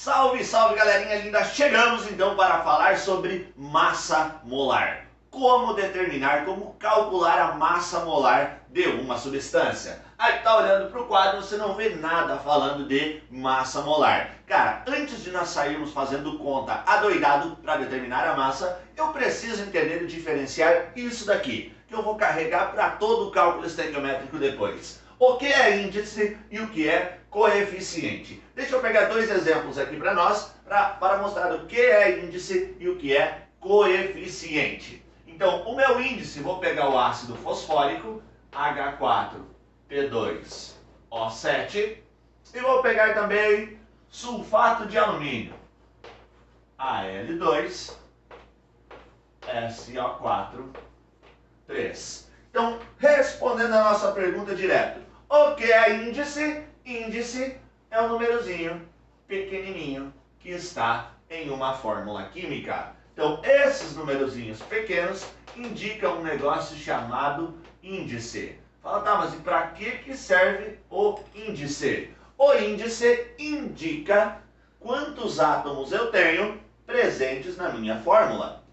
Salve, salve galerinha linda! Chegamos então para falar sobre massa molar. Como determinar, como calcular a massa molar de uma substância. Aí tá olhando para o quadro, você não vê nada falando de massa molar. Cara, antes de nós sairmos fazendo conta adoidado para determinar a massa, eu preciso entender e diferenciar isso daqui, que eu vou carregar para todo o cálculo estequiométrico depois. O que é índice e o que é coeficiente. Deixa eu pegar dois exemplos aqui para nós, para mostrar o que é índice e o que é coeficiente. Então, o meu índice, vou pegar o ácido fosfórico, H4P2O7, e vou pegar também sulfato de alumínio, Al2SO4-3. Então, respondendo a nossa pergunta direto, o que é índice? Índice é um númerozinho pequenininho que está em uma fórmula química. Então, esses numerozinhos pequenos indicam um negócio chamado índice. Fala, tá, mas e para que serve o índice? O índice indica quantos átomos eu tenho presentes na minha fórmula.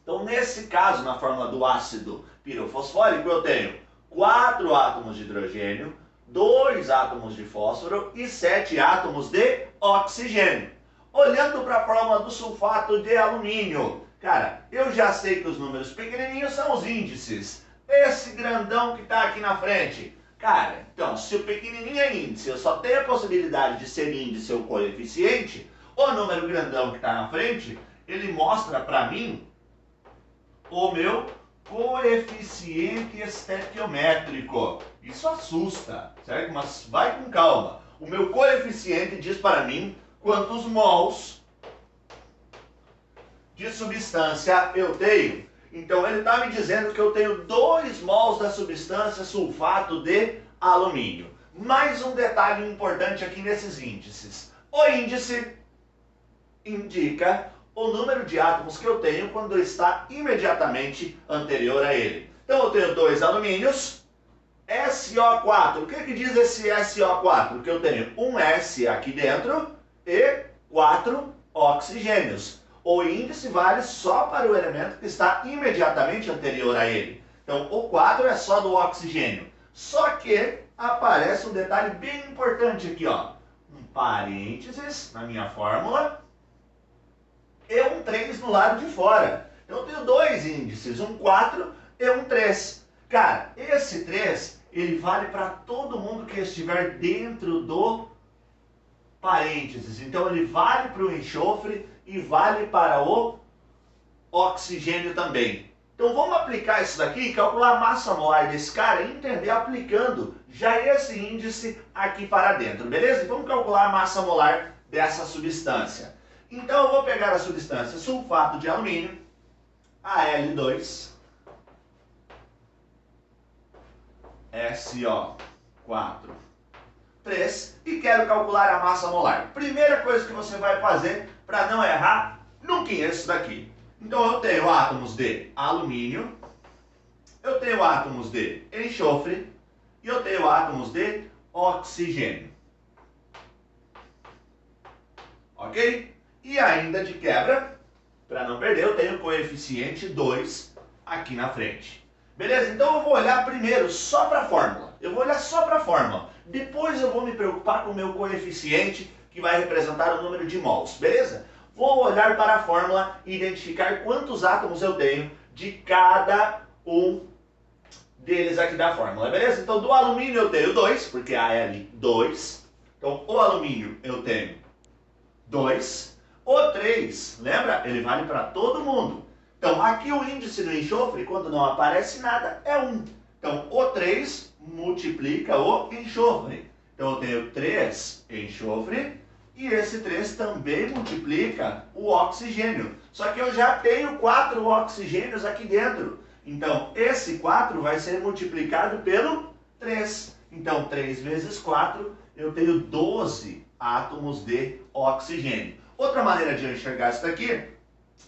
Então, nesse caso, na fórmula do ácido pirofosfórico, eu tenho 4 átomos de hidrogênio, 2 átomos de fósforo e 7 átomos de oxigênio. Olhando para a fórmula do sulfato de alumínio, cara, eu já sei que os números pequenininhos são os índices. Esse grandão que está aqui na frente, cara, então, se o pequenininho é índice, eu só tenho a possibilidade de ser índice ou coeficiente, o número grandão que está na frente, ele mostra para mim o meu coeficiente estequiométrico. Isso assusta, certo? Mas vai com calma. O meu coeficiente diz para mim quantos mols de substância eu tenho. Então ele está me dizendo que eu tenho 2 mols da substância sulfato de alumínio. Mais um detalhe importante aqui nesses índices. O índice indica o número de átomos que eu tenho quando está imediatamente anterior a ele. Então eu tenho 2 alumínios, SO4. O que diz esse SO4? Que eu tenho um S aqui dentro e 4 oxigênios. O índice vale só para o elemento que está imediatamente anterior a ele. Então o 4 é só do oxigênio. Só que aparece um detalhe bem importante aqui, ó. Um parênteses na minha fórmula e um 3 no lado de fora. Então eu tenho 2 índices, um 4 e um 3. Cara, esse 3, ele vale para todo mundo que estiver dentro do parênteses. Então ele vale para o enxofre e vale para o oxigênio também. Então vamos aplicar isso daqui, calcular a massa molar desse cara e entender aplicando já esse índice aqui para dentro, beleza? E vamos calcular a massa molar dessa substância. Então eu vou pegar a substância sulfato de alumínio, Al2SO4-3 e quero calcular a massa molar. Primeira coisa que você vai fazer para não errar, nunca é isso daqui. Então eu tenho átomos de alumínio, eu tenho átomos de enxofre e eu tenho átomos de oxigênio. Ok? E ainda de quebra, para não perder, eu tenho o coeficiente 2 aqui na frente. Beleza? Então eu vou olhar primeiro só para a fórmula. Eu vou olhar só para a fórmula. Depois eu vou me preocupar com o meu coeficiente, que vai representar o número de mols. Beleza? Vou olhar para a fórmula e identificar quantos átomos eu tenho de cada um deles aqui da fórmula. Beleza? Então do alumínio eu tenho 2, porque Al2. Então o alumínio eu tenho 2. O 3, lembra? Ele vale para todo mundo. Então, aqui o índice do enxofre, quando não aparece nada, é 1. Então, o 3 multiplica o enxofre. Então, eu tenho 3 enxofre e esse 3 também multiplica o oxigênio. Só que eu já tenho 4 oxigênios aqui dentro. Então, esse 4 vai ser multiplicado pelo 3. Então, 3 vezes 4, eu tenho 12 átomos de oxigênio. Outra maneira de eu enxergar isso daqui,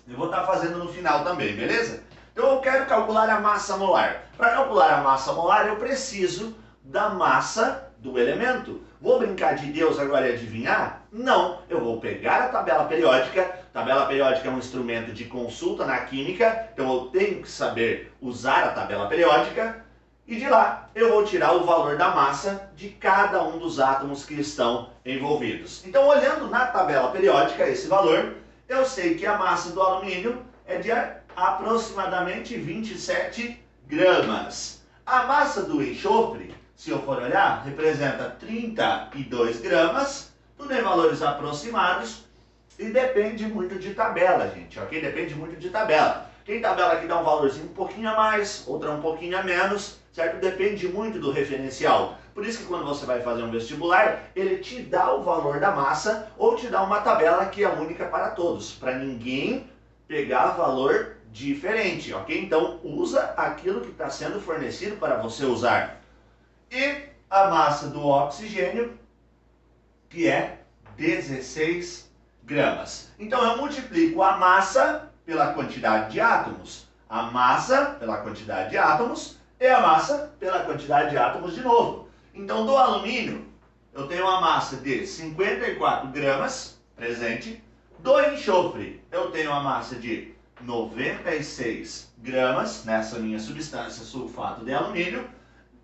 eu vou estar fazendo no final também, beleza? Então eu quero calcular a massa molar. Para calcular a massa molar, eu preciso da massa do elemento. Vou brincar de Deus agora e adivinhar? Não, eu vou pegar a tabela periódica. Tabela periódica é um instrumento de consulta na química, então eu tenho que saber usar a tabela periódica. E de lá eu vou tirar o valor da massa de cada um dos átomos que estão envolvidos. Então, olhando na tabela periódica esse valor, eu sei que a massa do alumínio é de aproximadamente 27 gramas. A massa do enxofre, se eu for olhar, representa 32 gramas, tudo em valores aproximados e depende muito de tabela, gente, ok? Depende muito de tabela. Tem tabela que dá um valorzinho um pouquinho a mais, outra um pouquinho a menos, certo? Depende muito do referencial. Por isso que quando você vai fazer um vestibular, ele te dá o valor da massa ou te dá uma tabela que é única para todos, para ninguém pegar valor diferente, ok? Então, usa aquilo que está sendo fornecido para você usar. E a massa do oxigênio, que é 16 gramas. Então, eu multiplico a massa pela quantidade de átomos. A massa pela quantidade de átomos e a massa pela quantidade de átomos de novo. Então, do alumínio, eu tenho uma massa de 54 gramas presente. Do enxofre, eu tenho uma massa de 96 gramas nessa minha substância sulfato de alumínio.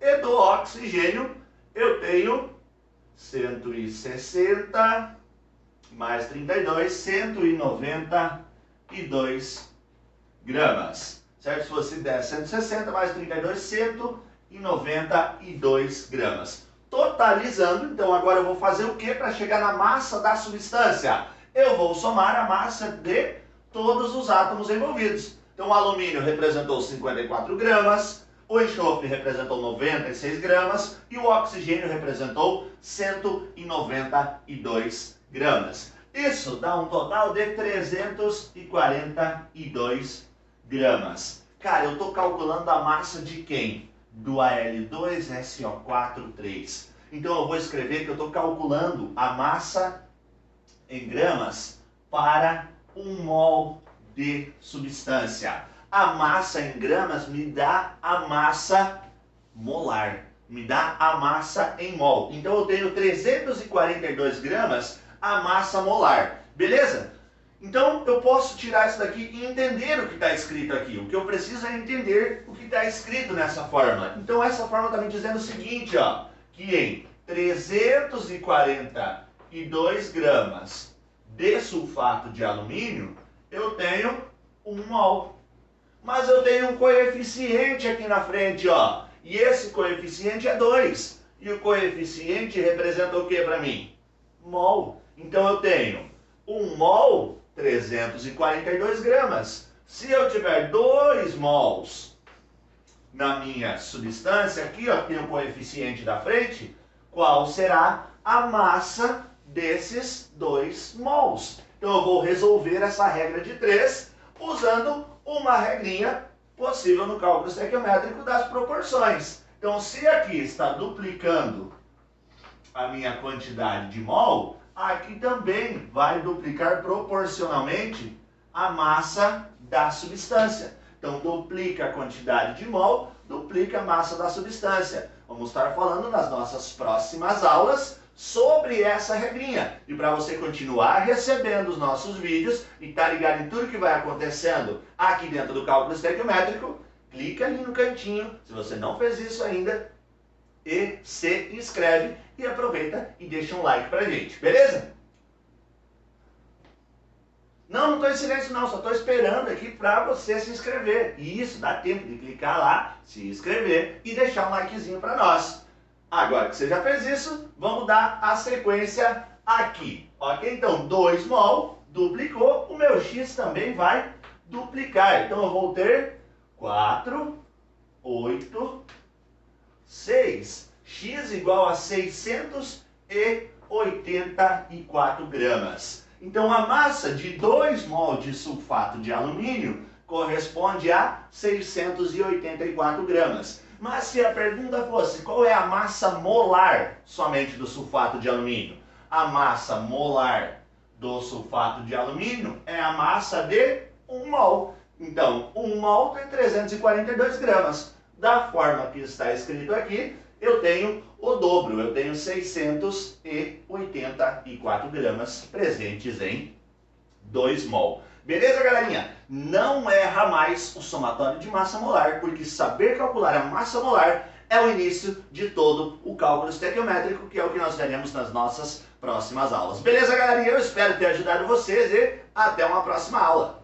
E do oxigênio, eu tenho 160 mais 32, 192 gramas. Certo? Se você der 160 mais 32, 192 gramas. Totalizando, então agora eu vou fazer o que para chegar na massa da substância? Eu vou somar a massa de todos os átomos envolvidos. Então o alumínio representou 54 gramas, o enxofre representou 96 gramas e o oxigênio representou 192 gramas. Isso dá um total de 342 gramas. Cara, eu estou calculando a massa de quem? Do Al2SO4 3. Então eu vou escrever que eu estou calculando a massa em gramas para 1 mol de substância. A massa em gramas me dá a massa molar, me dá a massa em mol. Então eu tenho 342 gramas a massa molar, beleza? Então eu posso tirar isso daqui e entender o que está escrito aqui. O que eu preciso é entender o que está escrito nessa fórmula. Então essa fórmula está me dizendo o seguinte, ó, que em 342 gramas de sulfato de alumínio, eu tenho 1 mol. Mas eu tenho um coeficiente aqui na frente, ó. E esse coeficiente é 2. E o coeficiente representa o que para mim? Mol. Então eu tenho 1 mol, 342 gramas. Se eu tiver 2 mols na minha substância, aqui ó, tem o coeficiente da frente, qual será a massa desses 2 mols? Então eu vou resolver essa regra de 3 usando uma regrinha possível no cálculo estequiométrico das proporções. Então se aqui está duplicando a minha quantidade de mol, aqui também vai duplicar proporcionalmente a massa da substância. Então duplica a quantidade de mol, duplica a massa da substância. Vamos estar falando nas nossas próximas aulas sobre essa regrinha. E para você continuar recebendo os nossos vídeos e estar ligado em tudo que vai acontecendo aqui dentro do cálculo estequiométrico, clica ali no cantinho, se você não fez isso ainda, e se inscreve e aproveita e deixa um like pra gente, beleza? Não estou em silêncio não, só estou esperando aqui para você se inscrever. E isso, dá tempo de clicar lá, se inscrever e deixar um likezinho para nós. Agora que você já fez isso, vamos dar a sequência aqui, ok? Então, 2 mol, duplicou, o meu X também vai duplicar. Então, eu vou ter 4, 8, 6. X igual a 684 gramas. Então, a massa de 2 mol de sulfato de alumínio corresponde a 684 gramas. Mas se a pergunta fosse qual é a massa molar somente do sulfato de alumínio? A massa molar do sulfato de alumínio é a massa de 1 mol. Então, 1 mol tem 342 gramas. Da forma que está escrito aqui, eu tenho o dobro, eu tenho 684 gramas presentes em 2 mol. Beleza, galerinha? Não erra mais o somatório de massa molar, porque saber calcular a massa molar é o início de todo o cálculo estequiométrico, que é o que nós veremos nas nossas próximas aulas. Beleza, galerinha? Eu espero ter ajudado vocês e até uma próxima aula.